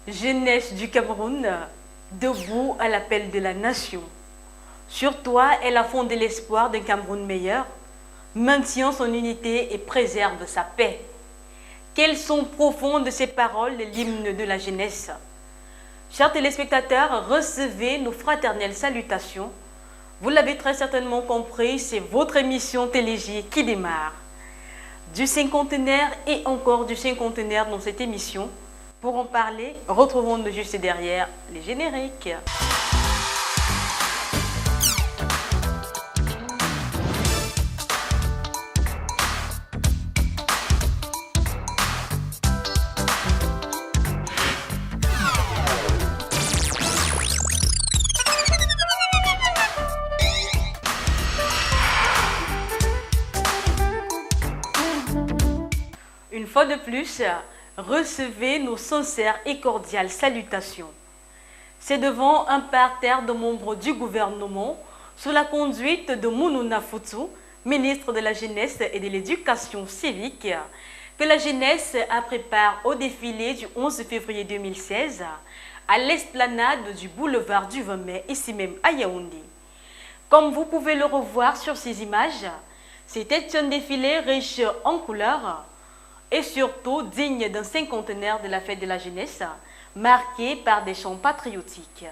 Jeunesse du Cameroun, debout à l'appel de la nation. Sur toi, elle a fondé l'espoir d'un Cameroun meilleur, maintient son unité et préserve sa paix. Quelles sont profondes ces paroles, l'hymne de la jeunesse. Chers téléspectateurs, recevez nos fraternelles salutations. Vous l'avez très certainement compris, c'est votre émission Télégie qui démarre. Du cinquantenaire et encore du cinquantenaire dans cette émission. Pour en parler, retrouvons-nous juste derrière les génériques. Une fois de plus, recevez nos sincères et cordiales salutations. C'est devant un parterre de membres du gouvernement, sous la conduite de Mounouna Foutou, ministre de la Jeunesse et de l'Éducation civique, que la jeunesse a préparé au défilé du 11 février 2016 à l'esplanade du boulevard du 20 mai, ici même à Yaoundé. Comme vous pouvez le revoir sur ces images, c'était un défilé riche en couleurs, et surtout digne d'un cinquantenaire de la fête de la jeunesse, marqué par des chants patriotiques.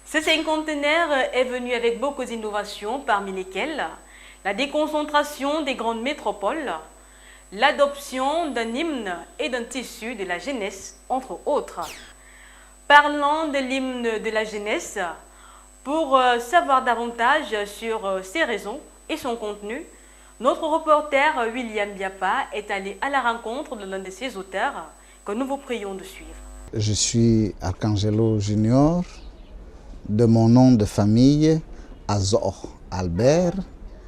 Ce cinquantenaire est venu avec beaucoup d'innovations, parmi lesquelles la déconcentration des grandes métropoles, l'adoption d'un hymne et d'un tissu de la jeunesse, entre autres. Parlant de l'hymne de la jeunesse, pour savoir davantage sur ses raisons et son contenu, notre reporter William Biapa est allé à la rencontre de l'un de ses auteurs que nous vous prions de suivre. Je suis Arcangelo Junior, de mon nom de famille Azor Albert,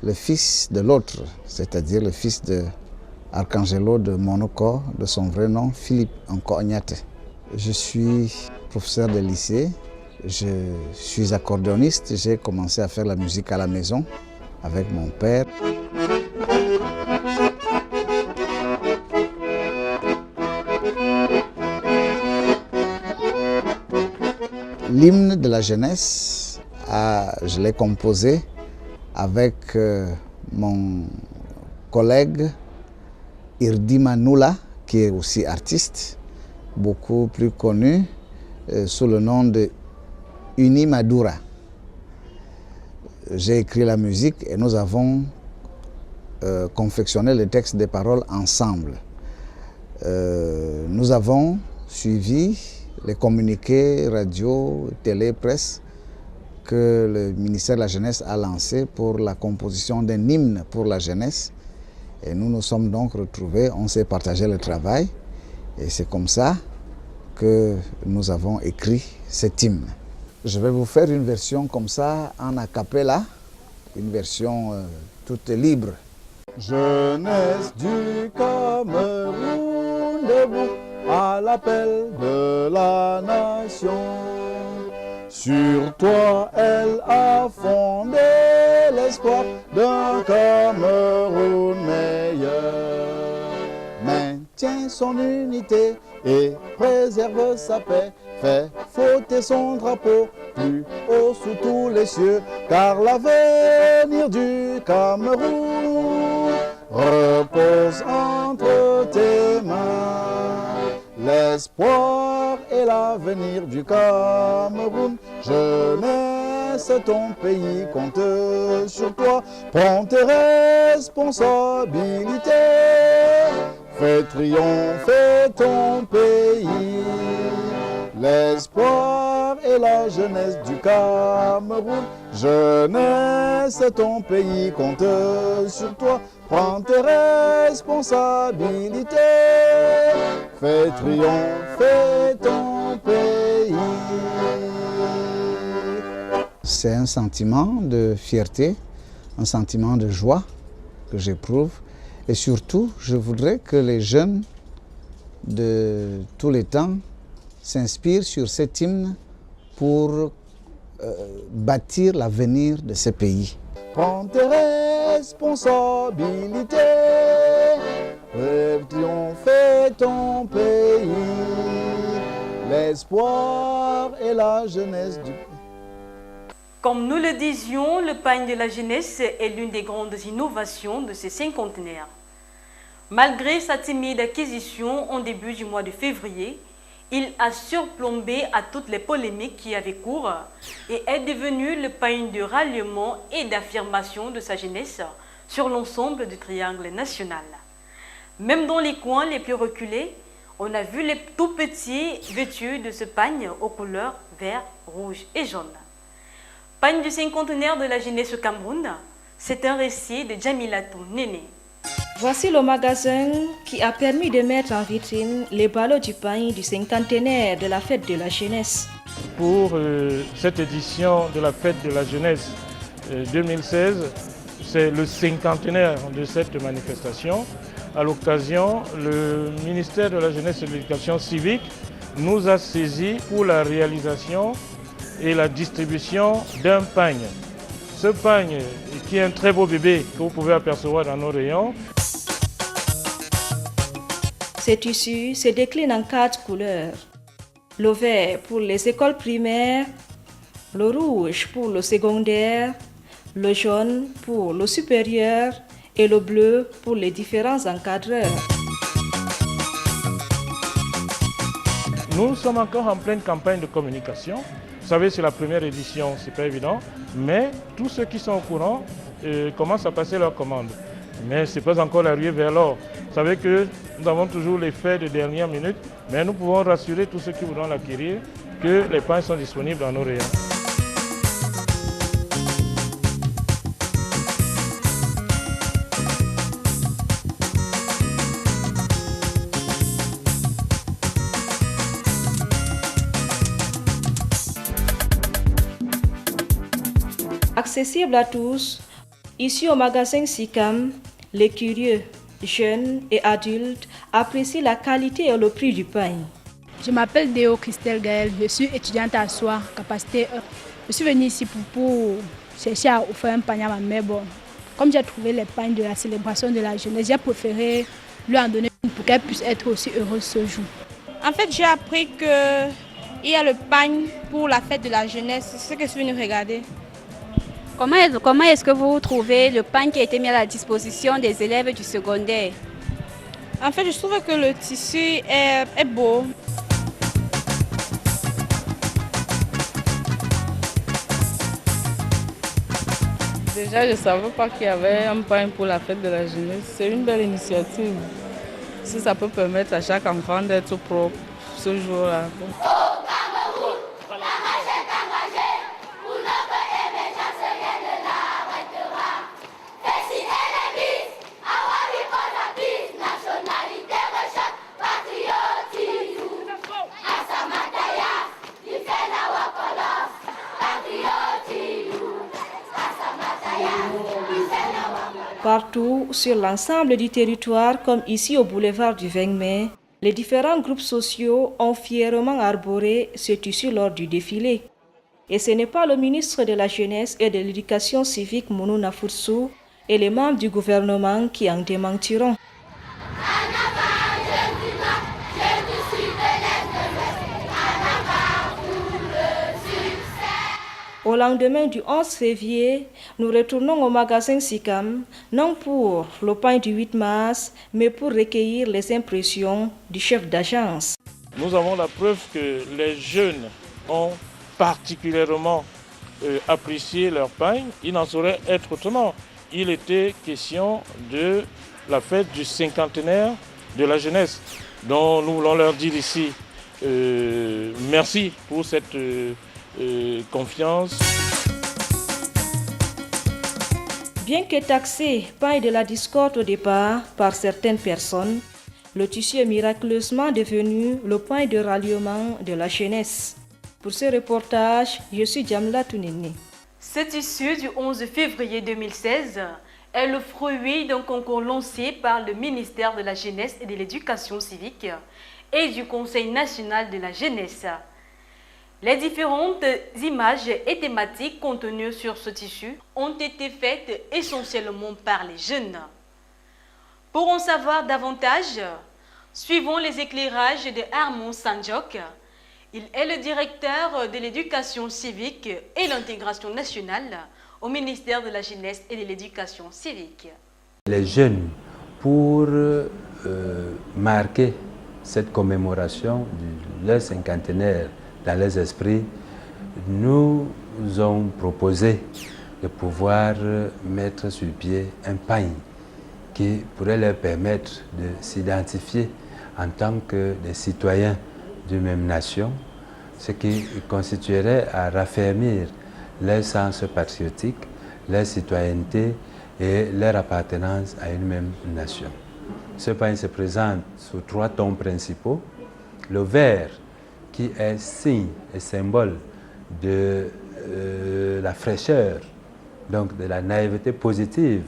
le fils de l'autre, c'est-à-dire le fils de Arcangelo de Monoko, de son vrai nom Philippe Nkognate. Je suis professeur de lycée, je suis accordéoniste, j'ai commencé à faire la musique à la maison avec mon père. L'hymne de la jeunesse, je l'ai composé avec mon collègue Irdima Nula, qui est aussi artiste, beaucoup plus connu sous le nom de Uni Madura. J'ai écrit la musique et nous avons confectionné le texte des paroles ensemble. Nous avons suivi les communiqués radio, télé, presse que le ministère de la Jeunesse a lancé pour la composition d'un hymne pour la jeunesse. Et nous nous sommes donc retrouvés, on s'est partagé le travail et c'est comme ça que nous avons écrit cet hymne. Je vais vous faire une version comme ça en a cappella, une version toute libre. Jeunesse du Cameroun, debout à l'appel de la nation. Sur toi, elle a fondé l'espoir d'un Cameroun meilleur. Maintient son unité et préserve sa paix. Fait flotter son drapeau plus haut sous tous les cieux, car l'avenir du Cameroun repose entre tes mains. L'espoir et l'avenir du Cameroun, jeunesse, ton pays compte sur toi. Prends tes responsabilités, fais triompher ton pays. L'espoir et la jeunesse du Cameroun, jeunesse, ton pays compte sur toi. Prends tes responsabilités, fais triompher ton pays. C'est un sentiment de fierté, un sentiment de joie que j'éprouve. Et surtout, je voudrais que les jeunes de tous les temps s'inspirent sur cet hymne pour bâtir l'avenir de ce pays. Prends tes responsabilités, fais triompher ton pays. l'espoir et la jeunesse du pays. Comme nous le disions, le pagne de la jeunesse est l'une des grandes innovations de ces cinquantenaires. Malgré sa timide acquisition en début du mois de février, il a surplombé à toutes les polémiques qui avaient cours et est devenu le pagne de ralliement et d'affirmation de sa jeunesse sur l'ensemble du triangle national. Même dans les coins les plus reculés, on a vu les tout petits vêtus de ce pagne aux couleurs vert, rouge et jaune. Pagne du cinquantenaire de la jeunesse au Cameroun, c'est un récit de Jamilatou Néné. Voici le magasin qui a permis de mettre en vitrine les ballots du pagne du cinquantenaire de la fête de la jeunesse. Pour cette édition de la fête de la jeunesse 2016, c'est le cinquantenaire de cette manifestation. À l'occasion, le ministère de la Jeunesse et de l'Éducation civique nous a saisis pour la réalisation et la distribution d'un pagne. Ce pagne, qui est un très beau bébé que vous pouvez apercevoir dans nos rayons. Ces tissus se déclinent en 4 couleurs. Le vert pour les écoles primaires, le rouge pour le secondaire, le jaune pour le supérieur et le bleu pour les différents encadreurs. Nous sommes encore en pleine campagne de communication. Vous savez, c'est la première édition, c'est pas évident, mais tous ceux qui sont au courant commencent à passer leurs commandes. Mais ce n'est pas encore l'arrivée vers l'or. Vous savez que nous avons toujours les faits de dernière minute, mais nous pouvons rassurer tous ceux qui voudront l'acquérir que les pains sont disponibles dans nos rayons. Accessible à tous, ici au magasin SICAM, les curieux, jeunes et adultes apprécient la qualité et le prix du pain. Je m'appelle Déo Christelle Gaël, je suis étudiante à Soir, capacité E. Je suis venue ici pour chercher à offrir un pain à ma mère. Bon, comme j'ai trouvé les pains de la célébration de la jeunesse, j'ai préféré lui en donner une pour qu'elle puisse être aussi heureuse ce jour. En fait, j'ai appris qu'il y a le pain pour la fête de la jeunesse, c'est ce que je suis venue regarder. Comment est-ce que vous trouvez le pain qui a été mis à la disposition des élèves du secondaire? En fait, je trouve que le tissu est beau. Déjà, je ne savais pas qu'il y avait un pain pour la fête de la jeunesse. C'est une belle initiative. Si ça peut permettre à chaque enfant d'être propre ce jour-là. Partout, sur l'ensemble du territoire, comme ici au boulevard du 20 mai, les différents groupes sociaux ont fièrement arboré ce tissu lors du défilé. Et ce n'est pas le ministre de la Jeunesse et de l'Éducation civique Mounou Nafoutsou et les membres du gouvernement qui en démentiront. Au lendemain du 11 février, nous retournons au magasin SICAM, non pour le pain du 8 mars, mais pour recueillir les impressions du chef d'agence. Nous avons la preuve que les jeunes ont particulièrement apprécié leur pain. Il n'en saurait être autrement. Il était question de la fête du cinquantenaire de la jeunesse, dont nous voulons leur dire ici merci pour cette confiance. Bien que taxé pain de la discorde au départ par certaines personnes, le tissu est miraculeusement devenu le pain de ralliement de la jeunesse. Pour ce reportage, je suis Jamilatou Néné. Ce tissu du 11 février 2016 est le fruit d'un concours lancé par le ministère de la Jeunesse et de l'Éducation civique et du Conseil national de la jeunesse. Les différentes images et thématiques contenues sur ce tissu ont été faites essentiellement par les jeunes. Pour en savoir davantage, suivons les éclairages de Armand Sanjok. Il est le directeur de l'éducation civique et l'intégration nationale au ministère de la Jeunesse et de l'éducation civique. Les jeunes, pour marquer cette commémoration de leur cinquantenaire dans les esprits, nous ont proposé de pouvoir mettre sur pied un pagne qui pourrait leur permettre de s'identifier en tant que des citoyens d'une même nation, ce qui constituerait à raffermir leur sens patriotique, leur citoyenneté et leur appartenance à une même nation. Ce pagne se présente sous 3 tons principaux. Le vert, qui est signe et symbole de la fraîcheur, donc de la naïveté positive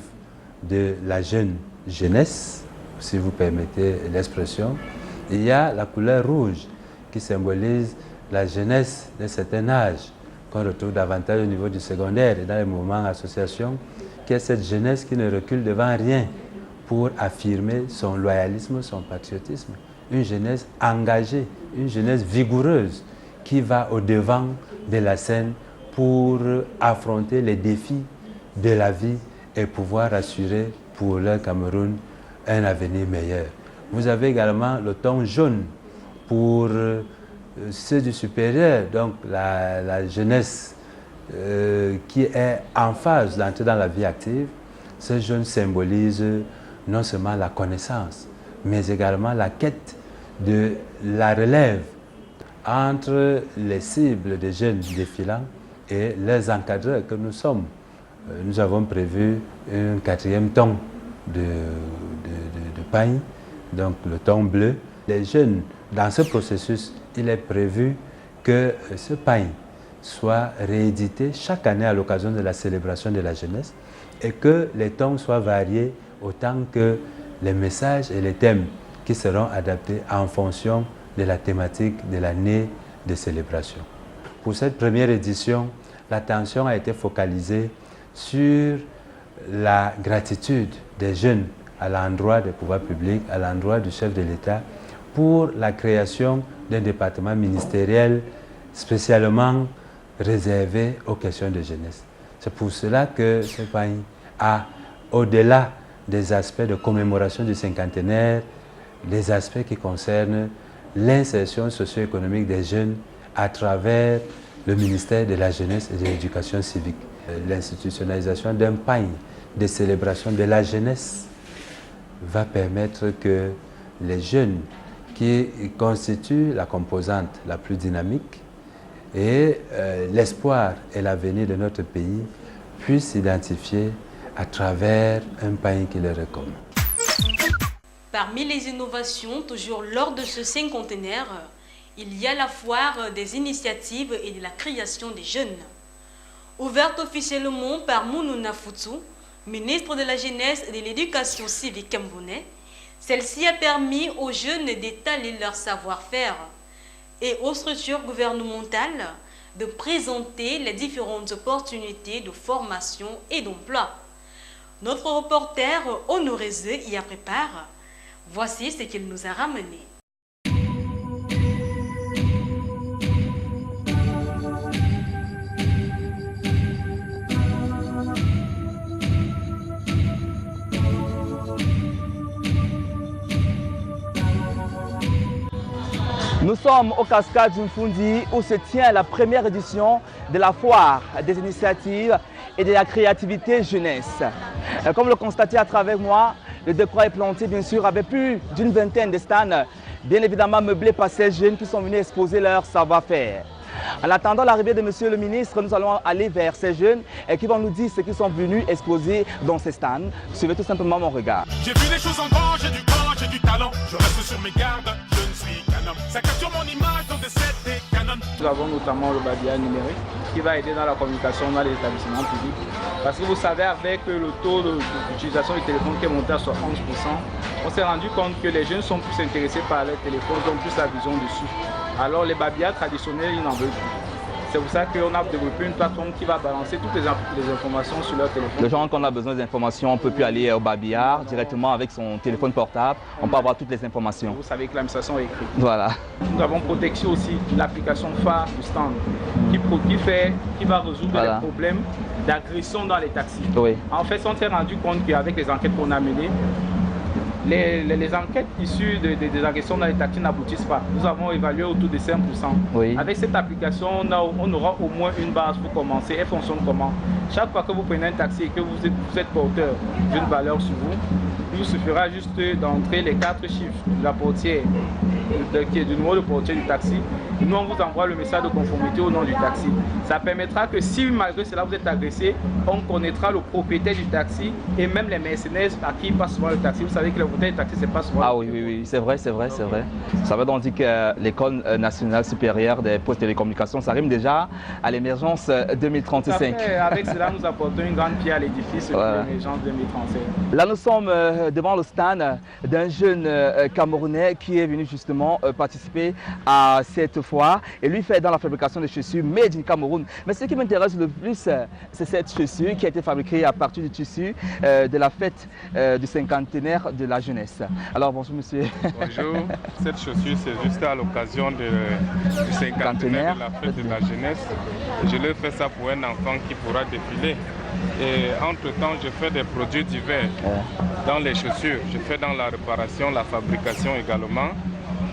de la jeunesse, si vous permettez l'expression. Il y a la couleur rouge qui symbolise la jeunesse d'un certain âge, qu'on retrouve davantage au niveau du secondaire et dans les mouvements associations, qui est cette jeunesse qui ne recule devant rien pour affirmer son loyalisme, son patriotisme. Une jeunesse engagée, une jeunesse vigoureuse qui va au-devant de la scène pour affronter les défis de la vie et pouvoir assurer pour le Cameroun un avenir meilleur. Vous avez également le ton jaune pour ceux du supérieur, donc la jeunesse qui est en phase d'entrer dans la vie active. Ce jaune symbolise non seulement la connaissance, mais également la quête de la relève entre les cibles des jeunes défilants et les encadreurs que nous sommes. Nous avons prévu un 4e ton de pagne, donc le ton bleu. Les jeunes, dans ce processus, il est prévu que ce pagne soit réédité chaque année à l'occasion de la célébration de la jeunesse et que les tons soient variés autant que les messages et les thèmes qui seront adaptés en fonction de la thématique de l'année de célébration. Pour cette première édition, l'attention a été focalisée sur la gratitude des jeunes à l'endroit des pouvoirs publics, à l'endroit du chef de l'État, pour la création d'un département ministériel spécialement réservé aux questions de jeunesse. C'est pour cela que ce pagne a, au-delà des aspects de commémoration du cinquantenaire, des aspects qui concernent l'insertion socio-économique des jeunes à travers le ministère de la Jeunesse et de l'Éducation civique. L'institutionnalisation d'un pagne de célébration de la jeunesse va permettre que les jeunes qui constituent la composante la plus dynamique et l'espoir et l'avenir de notre pays puissent s'identifier à travers un pagne qui les recommande. Parmi les innovations, toujours lors de ce cinquantenaire, il y a la foire des initiatives et de la création des jeunes. Ouverte officiellement par Mounou Nafoutsou, ministre de la Jeunesse et de l'Éducation civique camerounais, celle-ci a permis aux jeunes d'étaler leur savoir-faire et aux structures gouvernementales de présenter les différentes opportunités de formation et d'emploi. Notre reporter Honoré Zé y a préparé. Voici ce qu'il nous a ramené. Nous sommes aux Cascades d'Umfundi où se tient la première édition de la foire des initiatives et de la créativité jeunesse. Comme le constatez à travers moi, le décor est planté bien sûr avec plus d'une vingtaine de stands, bien évidemment meublés par ces jeunes qui sont venus exposer leur savoir-faire. En attendant l'arrivée de Monsieur le ministre, nous allons aller vers ces jeunes qui vont nous dire ce qu'ils sont venus exposer dans ces stands. Suivez tout simplement mon regard. J'ai vu les choses en grand, j'ai du corps, j'ai du talent. Je reste sur mes gardes, je ne suis qu'un homme. Ça capture mon image dans des sets et canons. Nous avons notamment le babillard numérique qui va aider dans la communication dans les établissements publics. Parce que vous savez, avec le taux d'utilisation du téléphone qui est monté à 71%, on s'est rendu compte que les jeunes sont plus intéressés par les téléphones, ils ont plus la vision dessus. Alors les babillards traditionnels, ils n'en veulent plus. C'est pour ça qu'on a développé une plateforme qui va balancer toutes les informations sur leur téléphone. Les gens, quand on a besoin d'informations, on ne peut plus aller au babillard directement avec son téléphone portable. On peut avoir toutes les informations. Vous savez que l'administration est écrite. Voilà. Nous avons Protection aussi, l'application phare du stand, qui va résoudre les problèmes d'agression dans les taxis. Oui. En fait, on s'est rendu compte qu'avec les enquêtes qu'on a menées, les enquêtes issues des agressions dans les taxis n'aboutissent pas. Nous avons évalué autour de 5%. Oui. Avec cette application, on aura au moins une base pour commencer. Elle fonctionne comment? Chaque fois que vous prenez un taxi et que vous êtes porteur d'une valeur sur vous, il vous suffira juste d'entrer les 4 chiffres de la portière, du numéro de portier du taxi. Nous, on vous envoie le message de conformité au nom du taxi. Ça permettra que si malgré cela vous êtes agressé, on connaîtra le propriétaire du taxi et même les mercenaires à qui passe souvent le taxi. Vous savez que le propriétaire du taxi, c'est pas souvent. Ah oui, c'est vrai. Ça veut donc dire que l'École nationale supérieure des postes de télécommunications, ça rime déjà à l'émergence 2035. Avec cela, nous apportons une grande pierre à l'édifice de l'émergence 2035. Là, nous sommes devant le stand d'un jeune Camerounais qui est venu justement participer à cette foire et lui fait dans la fabrication de chaussures made in Cameroun. Mais ce qui m'intéresse le plus, c'est cette chaussure qui a été fabriquée à partir du tissu de la fête du cinquantenaire de la jeunesse. Alors bonjour monsieur. Bonjour, cette chaussure c'est juste à l'occasion du cinquantenaire de la fête de la jeunesse. Je l'ai fait ça pour un enfant qui pourra défiler. Et entre-temps, je fais des produits divers dans les chaussures. Je fais dans la réparation, la fabrication également.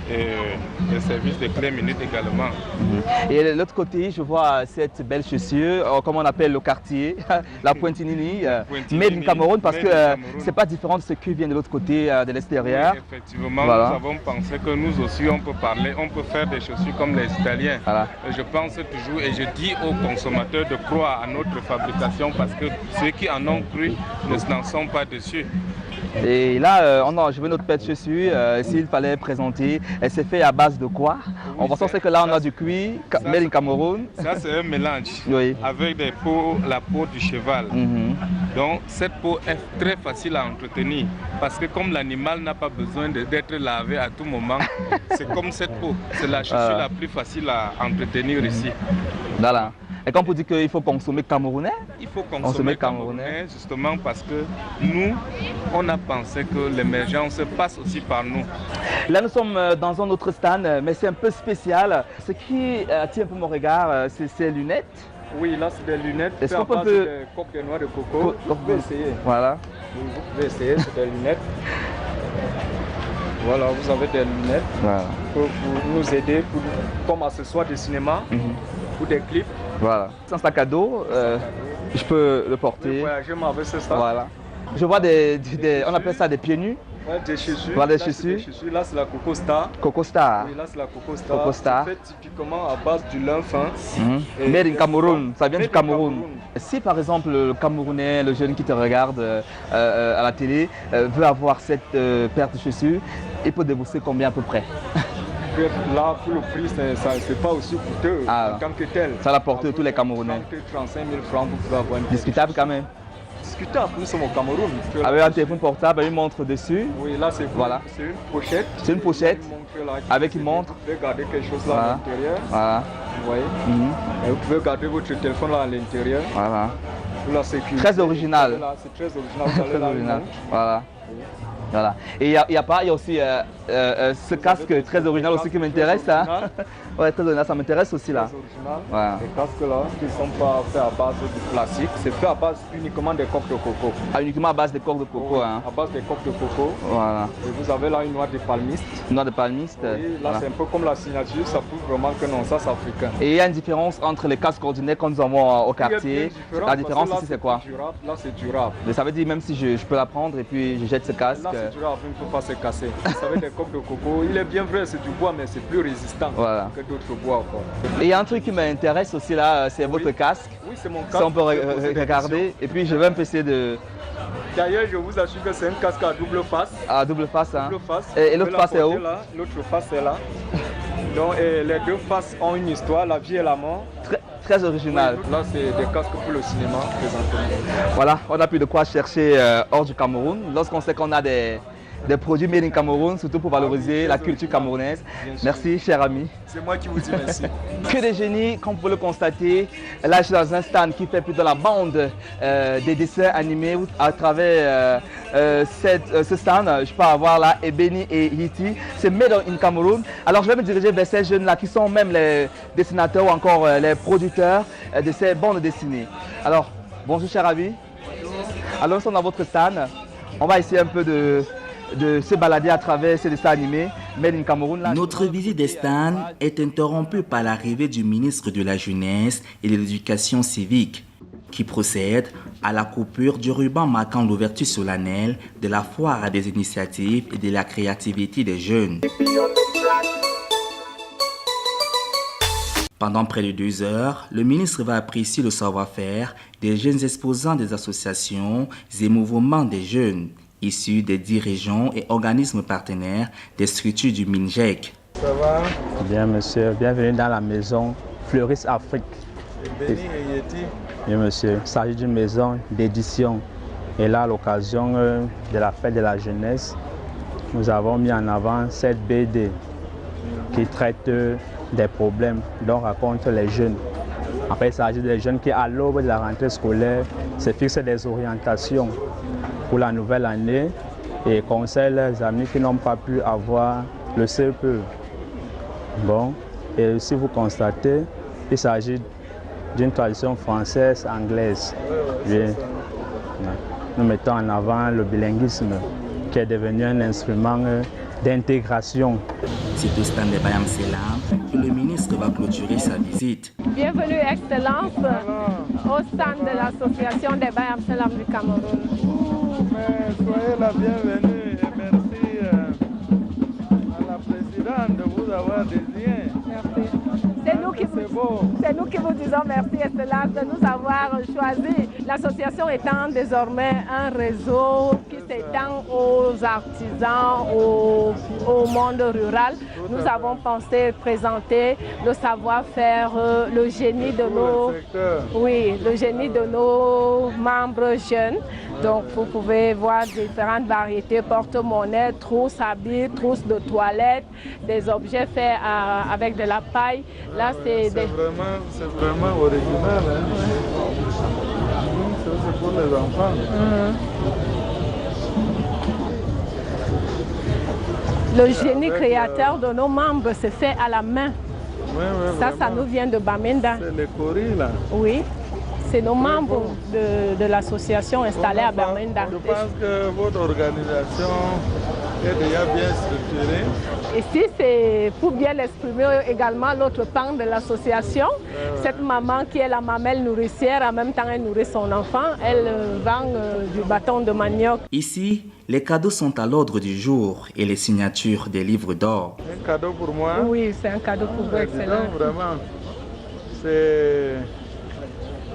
Et les services de clés minutes également. Et de l'autre côté, je vois cette belle chaussure, comme on appelle le quartier, la Pointinini, made in Cameroun, parce que c'est pas différent de ce qui vient de l'autre côté de l'extérieur. Oui, effectivement, nous avons pensé que nous aussi on peut faire des chaussures comme les Italiens. Et je pense toujours et je dis aux consommateurs de croire à notre fabrication parce que ceux qui en ont cru n'en sont pas dessus. Et là, je veux notre paire de chaussures, s'il fallait présenter, elle s'est fait à base de quoi? On va sentir que là, on a du cuir, made in Cameroun. Ça, c'est un mélange avec la peau du cheval. Donc, cette peau est très facile à entretenir parce que comme l'animal n'a pas besoin d'être lavé à tout moment, c'est comme cette peau. C'est la chaussure la plus facile à entretenir ici. Voilà. Et quand on dit qu'il faut consommer camerounais? Il faut consommer camerounais justement parce que nous, on a pensé que l'émergence passe aussi par nous. Là, nous sommes dans un autre stand, mais c'est un peu spécial. Ce qui attire un peu mon regard, c'est ces lunettes. Oui, là, c'est des lunettes. Est-ce qu'on peut... des coques de noix de coco. Vous pouvez essayer. Voilà. Oui, vous pouvez essayer, c'est des lunettes. Voilà, vous avez des lunettes pour nous aider comme accessoire de cinéma, pour des clips. Voilà. C'est un sac à dos, je peux le porter. Voyager avec ce sac. Voilà. Je vois on appelle ça des pieds nus. Ouais, des chaussures. Voilà, des chaussures. Là, c'est la Coco Star. Coco Star. Oui, là, c'est la Coco Star. Coco Star. C'est fait typiquement à base du lin fin. Made in Cameroun, ça vient du Cameroun. Si par exemple le Camerounais, le jeune qui te regarde à la télé, veut avoir cette paire de chaussures, il peut débourser combien à peu près? Là, pour le prix, c'est pas aussi coûteux en tant que tel. Ça l'a porté tous les Camerounais. 35 000 francs, vous pouvez avoir une discutable quand même. Discutable, nous sommes au Cameroun. Avec un téléphone portable, une montre dessus. Oui, là c'est une pochette. C'est une pochette avec une montre. Vous pouvez garder quelque chose là à l'intérieur. Voilà. Vous voyez. Et vous pouvez garder votre téléphone là à l'intérieur. Voilà. Pour la sécurité. Très original. C'est très original. Vous allez là, voilà. Voilà. Et il y a aussi ce casque très original aussi qui m'intéresse. Ouais, très original, ça m'intéresse aussi là. Voilà. Les casques là, qui ne sont pas faits à base de plastique, c'est fait à base uniquement des coques de coco. Uniquement à base des coques de coco. À base des coques de coco. Voilà. Et vous avez là une noix de palmiste. Une noix de palmiste. Oui, là c'est un peu comme la signature, ça prouve vraiment que non, ça c'est africain. Et il y a une différence entre les casques ordinaires que nous avons au quartier. La différence ici c'est quoi? Là c'est durable. Mais ça veut dire même si je peux la prendre et puis je jette ce casque. Là c'est durable, il ne faut pas se casser. Vous savez, des coques de coco, il est bien vrai, c'est du bois, mais c'est plus résistant que d'autres bois. Et il y a un truc qui m'intéresse aussi là, c'est votre casque. Oui, c'est mon casque. Si on peut regarder. Et puis je vais un peu essayer de... D'ailleurs, je vous assure que c'est un casque à double face. À double face, hein. Double face. Et l'autre face est où? L'autre face est là. Donc les deux faces ont une histoire, la vie et la mort. Très original. Oui, là, c'est des casques pour le cinéma présentement. Voilà, on n'a plus de quoi chercher hors du Cameroun. Lorsqu'on sait qu'on a des des produits made in Cameroun, surtout pour valoriser la culture camerounaise. Merci, cher ami. C'est moi qui vous dis merci. Que des génies, comme vous pouvez le constater. Là, je suis dans un stand qui fait plutôt la bande des dessins animés à travers ce stand. Je peux avoir là Ebeni et Hiti. C'est made in Cameroun. Alors, je vais me diriger vers ces jeunes-là qui sont même les dessinateurs ou encore les producteurs de ces bandes dessinées. Alors, bonjour, cher ami. Alors, nous sommes dans votre stand. On va essayer un peu de se balader à travers ces dessins animés made in Cameroun. Notre visite des stands est interrompue par l'arrivée du ministre de la Jeunesse et de l'Éducation civique qui procède à la coupure du ruban marquant l'ouverture solennelle de la foire des initiatives et de la créativité des jeunes. Pendant près de 2 heures, le ministre va apprécier le savoir-faire des jeunes exposants des associations et mouvements des jeunes, issus des 10 régions et organismes partenaires des structures du MINJEC. Ça va? Bien, monsieur. Bienvenue dans la maison Fleuris Afrique. Ebeni et Yeti. Bien, monsieur. Il s'agit d'une maison d'édition. Et là, à l'occasion de la fête de la jeunesse, nous avons mis en avant cette BD qui traite des problèmes dont racontent les jeunes. En fait, il s'agit des jeunes qui, à l'aube de la rentrée scolaire, se fixent des orientations pour la nouvelle année et conseillent leurs amis qui n'ont pas pu avoir le CPE. Bon, et si vous constatez, il s'agit d'une tradition française-anglaise. Nous mettons en avant le bilinguisme qui est devenu un instrument d'intégration. C'est au stand de Bayam Selam que le ministre va clôturer sa visite. Bienvenue, Excellence, au stand de l'association des Bayam Selam du Cameroun. Soyez la bienvenue et merci à la présidente de vous avoir désigné. Merci. C'est nous qui vous disons merci, Excellence, de nous avoir choisi. L'association étant désormais un réseau qui s'étend aux artisans, au monde rural, nous avons pensé présenter le savoir-faire, le génie de nos membres jeunes. Donc vous pouvez voir différentes variétés, porte-monnaie, trousses, habits, trousses de toilette, des objets faits avec de la paille. Là, c'est vraiment original. Hein? C'est pour les enfants. Le génie créateur de nos membres se fait à la main. Ça nous vient de Bamenda. C'est les coris là. Oui. C'est nos membres de l'association installée à Bamenda. Je pense que votre organisation est déjà bien structurée. Ici, c'est pour bien l'exprimer également l'autre pan de l'association. Cette maman qui est la mamelle nourricière, en même temps elle nourrit son enfant, elle vend du bâton de manioc. Ici, les cadeaux sont à l'ordre du jour et les signatures des livres d'or. Un cadeau pour moi? Oui, c'est un cadeau pour vous, excellent. Vraiment, c'est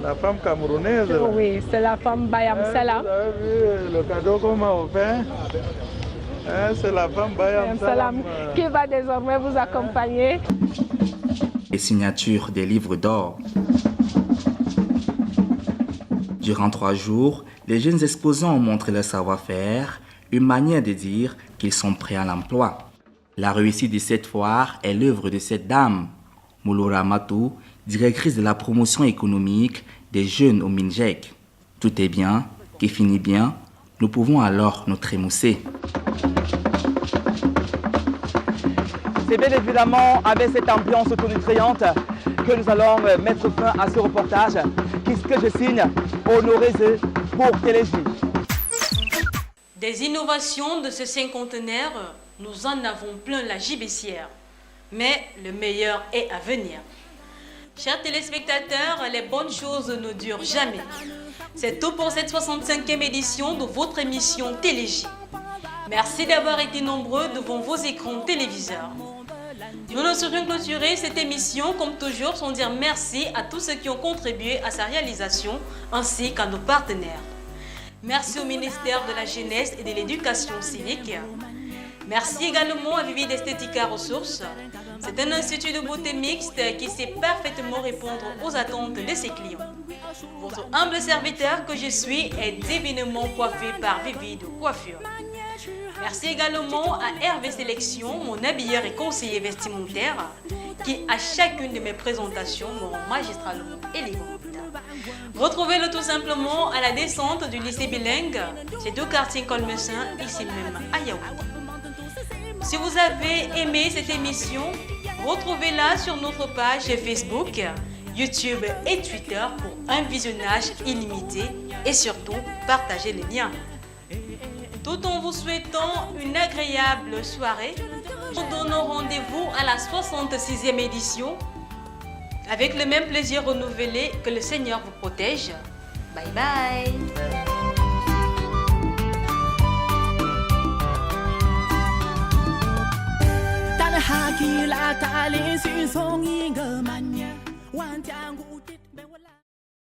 la femme camerounaise. Oui, c'est la femme Bayam Selam. Vous avez vu le cadeau qu'on m'a offert? C'est la femme Bayam Selam qui va désormais vous accompagner. Les signatures des livres d'or. Durant 3 jours, les jeunes exposants ont montré leur savoir-faire, une manière de dire qu'ils sont prêts à l'emploi. La réussite de cette foire est l'œuvre de cette dame, Mouloura Matou, directrice de la promotion économique des jeunes au MINJEC. Tout est bien, qui finit bien, nous pouvons alors nous trémousser. C'est bien évidemment avec cette ambiance tonitruante que nous allons mettre fin à ce reportage que je signe Honoré pour Télégie. Des innovations de ce cinquantenaire, nous en avons plein la gibecière. Mais le meilleur est à venir. Chers téléspectateurs, les bonnes choses ne durent jamais. C'est tout pour cette 65e édition de votre émission Télégie. Merci d'avoir été nombreux devant vos écrans téléviseurs. Nous ne saurions clôturer cette émission comme toujours sans dire merci à tous ceux qui ont contribué à sa réalisation ainsi qu'à nos partenaires. Merci au ministère de la Jeunesse et de l'Éducation civique. Merci également à Vivid Esthética Ressources. C'est un institut de beauté mixte qui sait parfaitement répondre aux attentes de ses clients. Votre humble serviteur que je suis est divinement coiffé par Vivid Coiffure. Merci également à Hervé Sélection, mon habilleur et conseiller vestimentaire, qui à chacune de mes présentations me rend magistralement élégante. Retrouvez-le tout simplement à la descente du lycée bilingue, c'est deux quartiers Colmessin, ici même à Yaoundé. Si vous avez aimé cette émission, retrouvez-la sur notre page Facebook, YouTube et Twitter pour un visionnage illimité et surtout partagez les liens. Tout en vous souhaitant une agréable soirée, nous donnons rendez-vous à la 66e édition avec le même plaisir renouvelé. Que le Seigneur vous protège. Bye bye.但是哈基拉塔里是从一个满年，万家古。